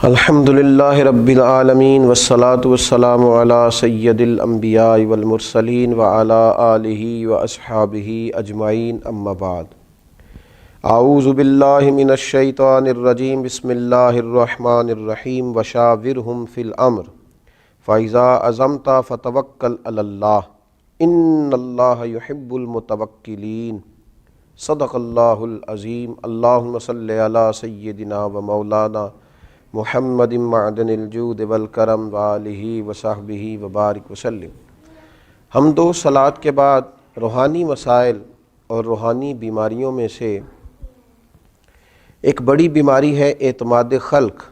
الحمدللہ رب العالمین والصلاة والسلام علی سید الانبیاء والمرسلین وعلی آلہ واصحابہ اجمعین اما بعد۔ اعوذ باللہ من الشیطان الرجیم بسم اللہ الرحمن الرحیم وشاورہم فی الامر فاذا عزمت فتوکل علی اللہ ان اللہ یحب المتوکلین۔ صدق اللہ العظیم۔ اللہم صلی علی سیدنا و مولانا محمد معدن الجود والکرم وآلہ وصحبہ وبارک وسلم۔ حمد و صلوات کے بعد روحانی مسائل اور روحانی بیماریوں میں سے ایک بڑی بیماری ہے اعتماد خلق،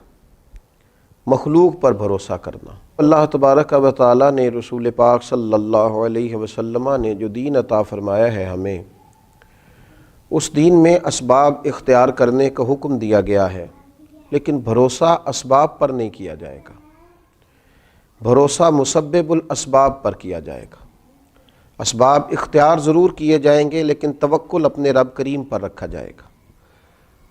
مخلوق پر بھروسہ کرنا۔ اللہ تبارک و تعالیٰ نے رسول پاک صلی اللہ علیہ وسلم نے جو دین عطا فرمایا ہے ہمیں، اس دین میں اسباب اختیار کرنے کا حکم دیا گیا ہے، لیکن بھروسہ اسباب پر نہیں کیا جائے گا، بھروسہ مسبب الاسباب پر کیا جائے گا۔ اسباب اختیار ضرور کیے جائیں گے لیکن توکل اپنے رب کریم پر رکھا جائے گا۔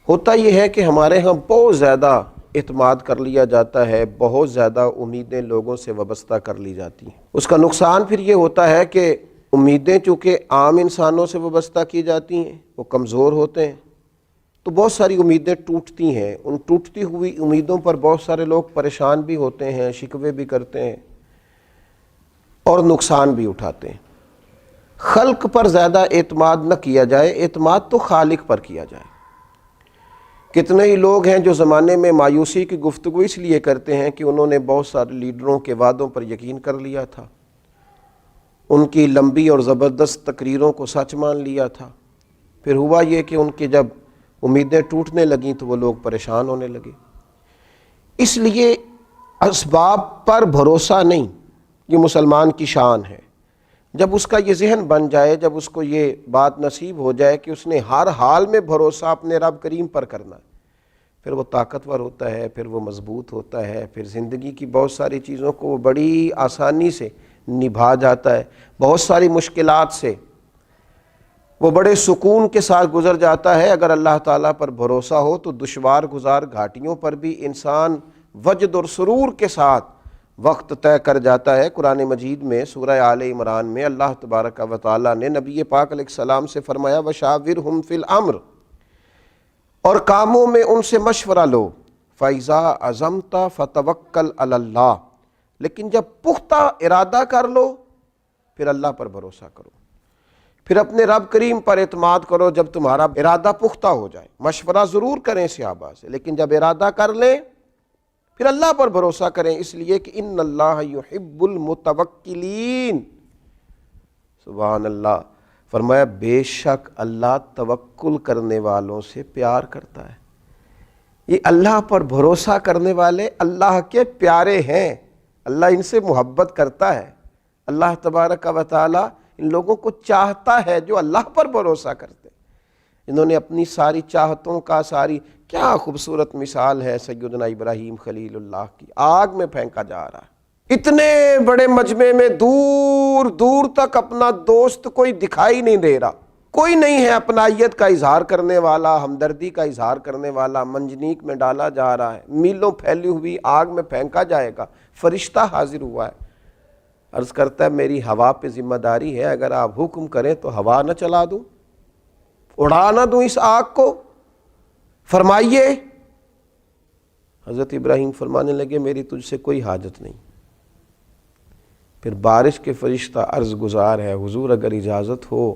ہوتا یہ ہے کہ ہمارے ہاں بہت زیادہ اعتماد کر لیا جاتا ہے، بہت زیادہ امیدیں لوگوں سے وابستہ کر لی جاتی ہیں۔ اس کا نقصان پھر یہ ہوتا ہے کہ امیدیں چونکہ عام انسانوں سے وابستہ کی جاتی ہیں، وہ کمزور ہوتے ہیں، تو بہت ساری امیدیں ٹوٹتی ہیں۔ ان ٹوٹتی ہوئی امیدوں پر بہت سارے لوگ پریشان بھی ہوتے ہیں، شکوے بھی کرتے ہیں اور نقصان بھی اٹھاتے ہیں۔ خلق پر زیادہ اعتماد نہ کیا جائے، اعتماد تو خالق پر کیا جائے۔ کتنے ہی لوگ ہیں جو زمانے میں مایوسی کی گفتگو اس لیے کرتے ہیں کہ انہوں نے بہت سارے لیڈروں کے وعدوں پر یقین کر لیا تھا، ان کی لمبی اور زبردست تقریروں کو سچ مان لیا تھا، پھر ہوا یہ کہ ان کی جب امیدیں ٹوٹنے لگیں تو وہ لوگ پریشان ہونے لگے۔ اس لیے اسباب پر بھروسہ نہیں، یہ مسلمان کی شان ہے۔ جب اس کا یہ ذہن بن جائے، جب اس کو یہ بات نصیب ہو جائے کہ اس نے ہر حال میں بھروسہ اپنے رب کریم پر کرنا ہے، پھر وہ طاقتور ہوتا ہے، پھر وہ مضبوط ہوتا ہے، پھر زندگی کی بہت ساری چیزوں کو وہ بڑی آسانی سے نبھا جاتا ہے، بہت ساری مشکلات سے وہ بڑے سکون کے ساتھ گزر جاتا ہے۔ اگر اللہ تعالیٰ پر بھروسہ ہو تو دشوار گزار گھاٹیوں پر بھی انسان وجد اور سرور کے ساتھ وقت طے کر جاتا ہے۔ قرآن مجید میں سورہ آل عمران میں اللہ تبارک و تعالیٰ نے نبی پاک علیہ السلام سے فرمایا وَشَاوِرْهُمْ فِي الْأَمْرِ، اور کاموں میں ان سے مشورہ لو، فَإِذَا عَزَمْتَ فَتَوَكَّلْ عَلَى اللَّهِ، لیکن جب پختہ ارادہ کر لو پھر اللہ پر بھروسہ کرو، پھر اپنے رب کریم پر اعتماد کرو۔ جب تمہارا ارادہ پختہ ہو جائے، مشورہ ضرور کریں صحابہ سے، لیکن جب ارادہ کر لیں پھر اللہ پر بھروسہ کریں، اس لیے کہ ان اللہ یحب المتوکلین۔ سبحان اللہ، فرمایا بے شک اللہ توکل کرنے والوں سے پیار کرتا ہے۔ یہ اللہ پر بھروسہ کرنے والے اللہ کے پیارے ہیں، اللہ ان سے محبت کرتا ہے۔ اللہ تبارک و تعالی ان لوگوں کو چاہتا ہے جو اللہ پر بھروسہ کرتے ہیں۔ انہوں نے اپنی ساری چاہتوں کا کیا خوبصورت مثال ہے سیدنا ابراہیم خلیل اللہ کی، آگ میں پھینکا جا رہا ہے، اتنے بڑے مجمع میں دور دور تک اپنا دوست کوئی دکھائی نہیں دے رہا، کوئی نہیں ہے اپنائیت کا اظہار کرنے والا، ہمدردی کا اظہار کرنے والا۔ منجنیق میں ڈالا جا رہا ہے، میلوں پھیلی ہوئی آگ میں پھینکا جائے گا، فرشتہ حاضر ہوا ہے، عرض کرتا ہے میری ہوا پہ ذمہ داری ہے، اگر آپ حکم کریں تو ہوا نہ چلا دوں، اڑا نہ دوں اس آگ کو، فرمائیے۔ حضرت ابراہیم فرمانے لگے میری تجھ سے کوئی حاجت نہیں۔ پھر بارش کے فرشتہ عرض گزار ہے حضور اگر اجازت ہو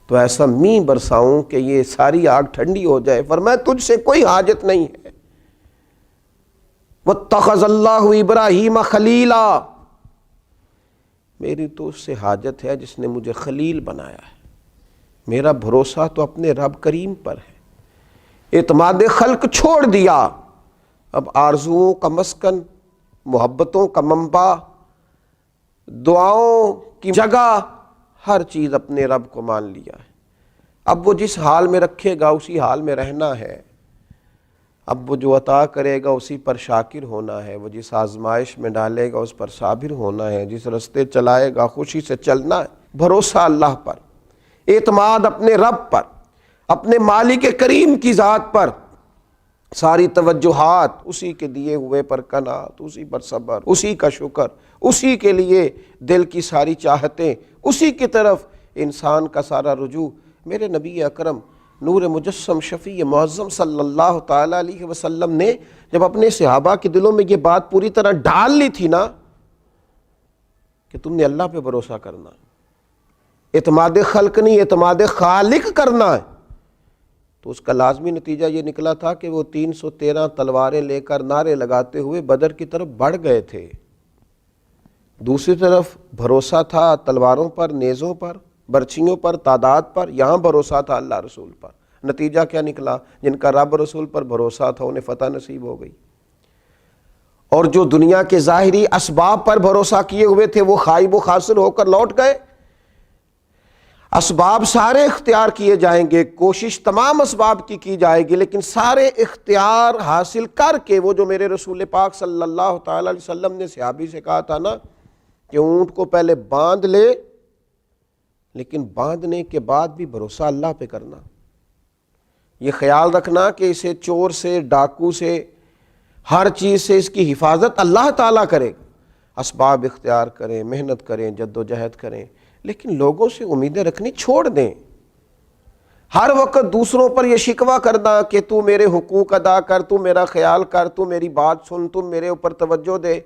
تو ایسا مینہ برساؤں کہ یہ ساری آگ ٹھنڈی ہو جائے۔ فرمایا تجھ سے کوئی حاجت نہیں ہے۔ وَاتَّخَذَ اللَّهُ إِبْرَاهِيمَ خَلِيلًا، میری تو اس سے حاجت ہے جس نے مجھے خلیل بنایا ہے۔ میرا بھروسہ تو اپنے رب کریم پر ہے۔ اعتماد خلق چھوڑ دیا، اب آرزوؤں کا مسکن، محبتوں کا منبع، دعاؤں کی جگہ، ہر چیز اپنے رب کو مان لیا ہے۔ اب وہ جس حال میں رکھے گا اسی حال میں رہنا ہے، اب وہ جو عطا کرے گا اسی پر شاکر ہونا ہے، وہ جس آزمائش میں ڈالے گا اس پر صابر ہونا ہے، جس رستے چلائے گا خوشی سے چلنا ہے۔ بھروسہ اللہ پر، اعتماد اپنے رب پر، اپنے مالک کریم کی ذات پر، ساری توجہات اسی کے دیے ہوئے پر قناعت، اسی پر صبر، اسی کا شکر، اسی کے لیے دل کی ساری چاہتیں، اسی کی طرف انسان کا سارا رجوع۔ میرے نبی اکرم نور مجسم شفیع معظم صلی اللہ تعالیٰ علیہ وسلم نے جب اپنے صحابہ کے دلوں میں یہ بات پوری طرح ڈال لی تھی نا کہ تم نے اللہ پہ بھروسہ کرنا ہے، اعتماد خلق نہیں اعتماد خالق کرنا ہے، تو اس کا لازمی نتیجہ یہ نکلا تھا کہ وہ 313 تلواریں لے کر نعرے لگاتے ہوئے بدر کی طرف بڑھ گئے تھے۔ دوسری طرف بھروسہ تھا تلواروں پر، نیزوں پر، برچھیوں پر، تعداد پر، یہاں بھروسہ تھا اللہ رسول پر۔ نتیجہ کیا نکلا؟ جن کا رب رسول پر بھروسہ تھا انہیں فتح نصیب ہو گئی، اور جو دنیا کے ظاہری اسباب پر بھروسہ کیے ہوئے تھے وہ خائب و خاسر ہو کر لوٹ گئے۔ اسباب سارے اختیار کیے جائیں گے، کوشش تمام اسباب کی جائے گی، لیکن سارے اختیار حاصل کر کے وہ جو میرے رسول پاک صلی اللہ تعالی علیہ وسلم نے صحابی سے کہا تھا نا کہ اونٹ کو پہلے باندھ لے، لیکن باندھنے کے بعد بھی بھروسہ اللہ پہ کرنا، یہ خیال رکھنا کہ اسے چور سے، ڈاکو سے، ہر چیز سے اس کی حفاظت اللہ تعالیٰ کرے، اسباب اختیار کریں، محنت کریں، جد و جہد کریں، لیکن لوگوں سے امیدیں رکھنی چھوڑ دیں۔ ہر وقت دوسروں پر یہ شکوہ کرنا کہ تو میرے حقوق ادا کر، تو میرا خیال کر، تو میری بات سن، تو میرے اوپر توجہ دے،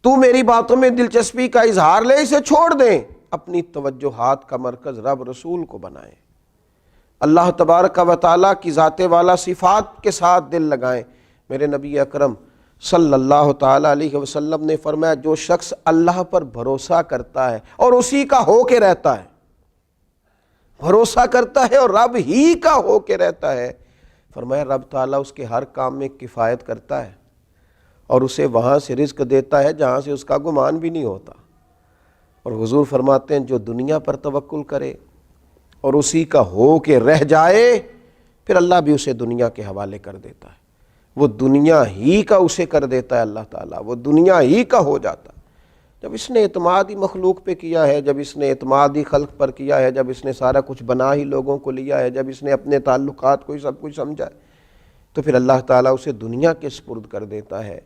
تو میری باتوں میں دلچسپی کا اظہار لے، اسے چھوڑ دیں، اپنی توجہات کا مرکز رب رسول کو بنائیں، اللہ تبارک و تعالیٰ کی ذات والا صفات کے ساتھ دل لگائیں۔ میرے نبی اکرم صلی اللہ تعالیٰ علیہ وسلم نے فرمایا جو شخص اللہ پر بھروسہ کرتا ہے اور اسی کا ہو کے رہتا ہے، بھروسہ کرتا ہے اور رب ہی کا ہو کے رہتا ہے، فرمایا رب تعالیٰ اس کے ہر کام میں کفایت کرتا ہے اور اسے وہاں سے رزق دیتا ہے جہاں سے اس کا گمان بھی نہیں ہوتا۔ اور حضور فرماتے ہیں جو دنیا پر توکل کرے اور اسی کا ہو کے رہ جائے، پھر اللہ بھی اسے دنیا کے حوالے کر دیتا ہے، وہ دنیا ہی کا اسے کر دیتا ہے اللہ تعالیٰ، وہ دنیا ہی کا ہو جاتا ہے۔ جب اس نے اعتماد ہی مخلوق پہ کیا ہے، جب اس نے اعتماد ہی خلق پر کیا ہے، جب اس نے سارا کچھ بنا ہی لوگوں کو لیا ہے، جب اس نے اپنے تعلقات کو ہی سب کچھ سمجھا ہے، تو پھر اللہ تعالیٰ اسے دنیا کے سپرد کر دیتا ہے،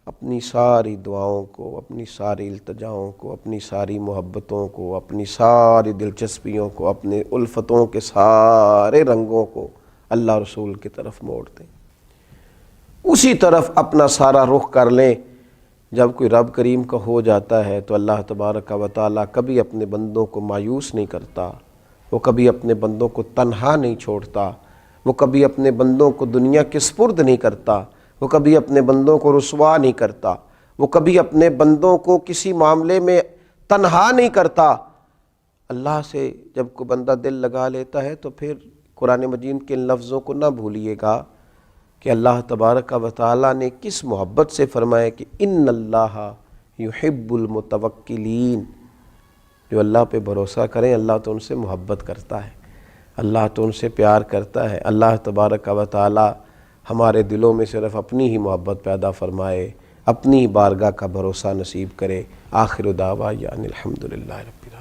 اپنی ساری دعاؤں کو، اپنی ساری التجاؤں کو، اپنی ساری محبتوں کو، اپنی ساری دلچسپیوں کو، اپنے الفتوں کے سارے رنگوں کو اللہ رسول کی طرف موڑ دیں، اسی طرف اپنا سارا رخ کر لیں۔ جب کوئی رب کریم کا ہو جاتا ہے تو اللہ تبارک و تعالیٰ کبھی اپنے بندوں کو مایوس نہیں کرتا، وہ کبھی اپنے بندوں کو تنہا نہیں چھوڑتا، وہ کبھی اپنے بندوں کو دنیا کے سپرد نہیں کرتا، وہ کبھی اپنے بندوں کو رسوا نہیں کرتا، وہ کبھی اپنے بندوں کو کسی معاملے میں تنہا نہیں کرتا۔ اللہ سے جب کوئی بندہ دل لگا لیتا ہے تو پھر قرآن مجید کے ان لفظوں کو نہ بھولیے گا کہ اللہ تبارک و تعالیٰ نے کس محبت سے فرمایا کہ ان اللہ یحب المتوکلین، جو اللہ پہ بھروسہ کریں اللہ تو ان سے محبت کرتا ہے، اللہ تو ان سے پیار کرتا ہے۔ اللہ تبارک و تعالیٰ ہمارے دلوں میں صرف اپنی ہی محبت پیدا فرمائے، اپنی ہی بارگاہ کا بھروسہ نصیب کرے۔ آخر دعوانا ان الحمدللہ رب العالمین۔